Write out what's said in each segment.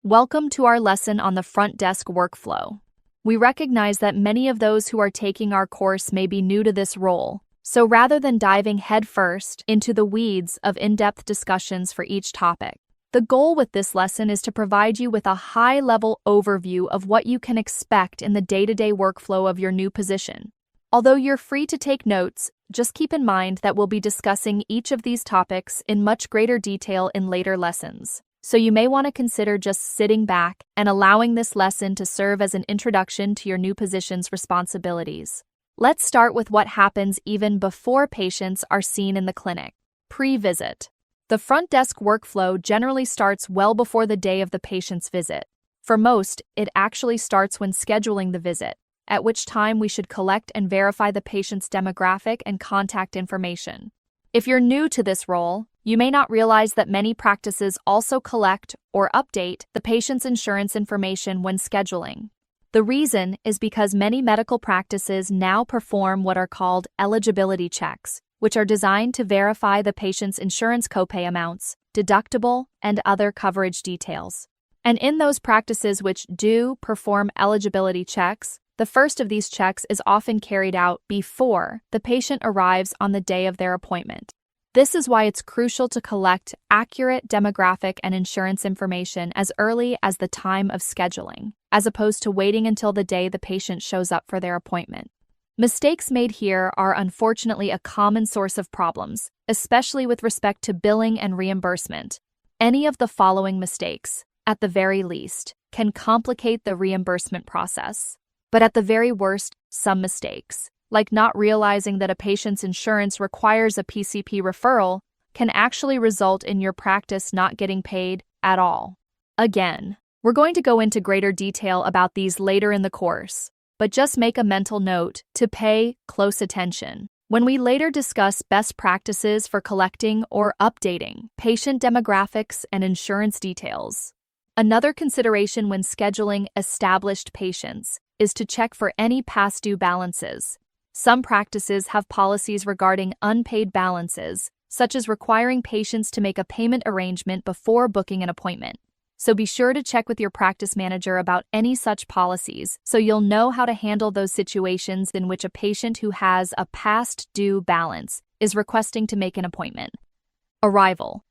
Welcome to our lesson on the front desk workflow. We recognize that many of those who are taking our course may be new to this role, so rather than diving headfirst into the weeds of in-depth discussions for each topic, the goal with this lesson is to provide you with a high-level overview of what you can expect in the day-to-day workflow of your new position. Although you're free to take notes, just keep in mind that we'll be discussing each of these topics in much greater detail in later lessons. So you may want to consider just sitting back and allowing this lesson to serve as an introduction to your new position's responsibilities. Let's start with what happens even before patients are seen in the clinic. Pre-visit. The front desk workflow generally starts well before the day of the patient's visit. For most, it actually starts when scheduling the visit, at which time we should collect and verify the patient's demographic and contact information. If you're new to this role, you may not realize that many practices also collect or update the patient's insurance information when scheduling. The reason is because many medical practices now perform what are called eligibility checks, which are designed to verify the patient's insurance copay amounts, deductible, and other coverage details. And in those practices which do perform eligibility checks, the first of these checks is often carried out before the patient arrives on the day of their appointment. This is why it's crucial to collect accurate demographic and insurance information as early as the time of scheduling, as opposed to waiting until the day the patient shows up for their appointment. Mistakes made here are unfortunately a common source of problems, especially with respect to billing and reimbursement. Any of the following mistakes, at the very least, can complicate the reimbursement process. But at the very worst, some mistakes, like not realizing that a patient's insurance requires a PCP referral, can actually result in your practice not getting paid at all. Again, we're going to go into greater detail about these later in the course, but just make a mental note to pay close attention when we later discuss best practices for collecting or updating patient demographics and insurance details. Another consideration when scheduling established patients is to check for any past due balances. Some practices have policies regarding unpaid balances, such as requiring patients to make a payment arrangement before booking an appointment. So be sure to check with your practice manager about any such policies so you'll know how to handle those situations in which a patient who has a past due balance is requesting to make an appointment. Arrival.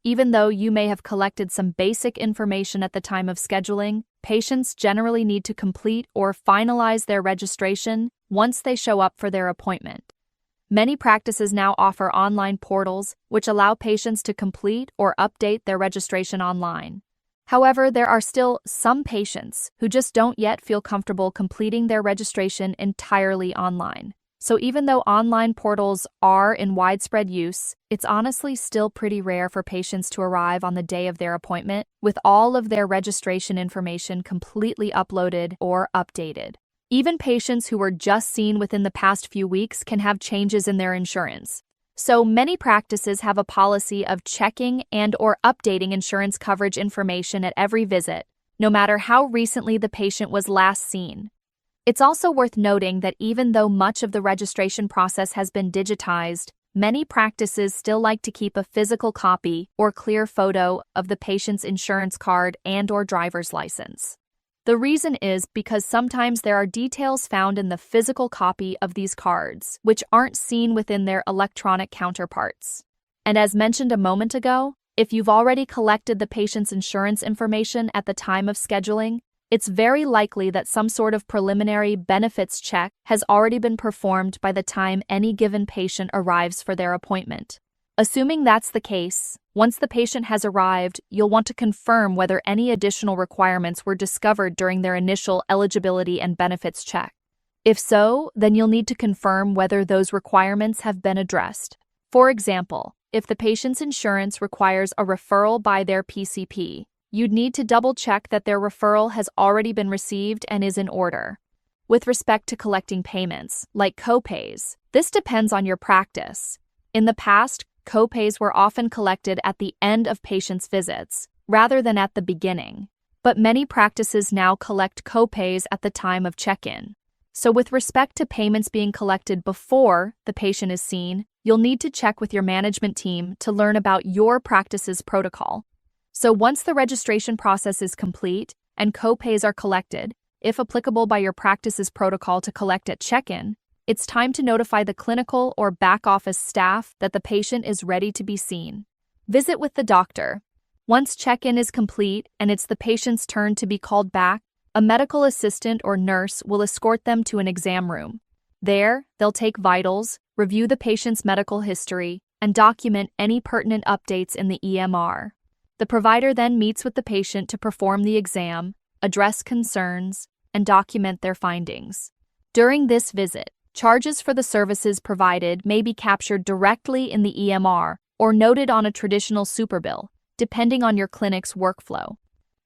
Even though you may have collected some basic information at the time of scheduling, patients generally need to complete or finalize their registration once they show up for their appointment. Many practices now offer online portals which allow patients to complete or update their registration online. However, there are still some patients who just don't yet feel comfortable completing their registration entirely online. So even though online portals are in widespread use, it's honestly still pretty rare for patients to arrive on the day of their appointment with all of their registration information completely uploaded or updated. Even patients who were just seen within the past few weeks can have changes in their insurance. So many practices have a policy of checking and or updating insurance coverage information at every visit, no matter how recently the patient was last seen. It's also worth noting that even though much of the registration process has been digitized, many practices still like to keep a physical copy or clear photo of the patient's insurance card and/or driver's license. The reason is because sometimes there are details found in the physical copy of these cards which aren't seen within their electronic counterparts. And as mentioned a moment ago, if you've already collected the patient's insurance information at the time of scheduling, it's very likely that some sort of preliminary benefits check has already been performed by the time any given patient arrives for their appointment. Assuming that's the case, once the patient has arrived, you'll want to confirm whether any additional requirements were discovered during their initial eligibility and benefits check. If so, then you'll need to confirm whether those requirements have been addressed. For example, if the patient's insurance requires a referral by their PCP, you'd need to double-check that their referral has already been received and is in order. With respect to collecting payments, like copays, this depends on your practice. In the past, copays were often collected at the end of patients' visits, rather than at the beginning. But many practices now collect copays at the time of check-in. So with respect to payments being collected before the patient is seen, you'll need to check with your management team to learn about your practice's protocol. So once the registration process is complete and co-pays are collected, if applicable by your practice's protocol to collect at check-in, it's time to notify the clinical or back office staff that the patient is ready to be seen. Visit with the doctor. Once check-in is complete and it's the patient's turn to be called back, a medical assistant or nurse will escort them to an exam room. There, they'll take vitals, review the patient's medical history, and document any pertinent updates in the EMR. The provider then meets with the patient to perform the exam, address concerns, and document their findings. During this visit, charges for the services provided may be captured directly in the EMR or noted on a traditional superbill, depending on your clinic's workflow.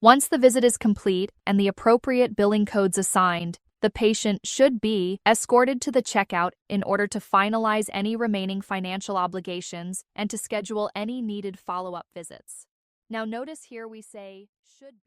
Once the visit is complete and the appropriate billing codes assigned, the patient should be escorted to the checkout in order to finalize any remaining financial obligations and to schedule any needed follow-up visits. Now notice here we say should be.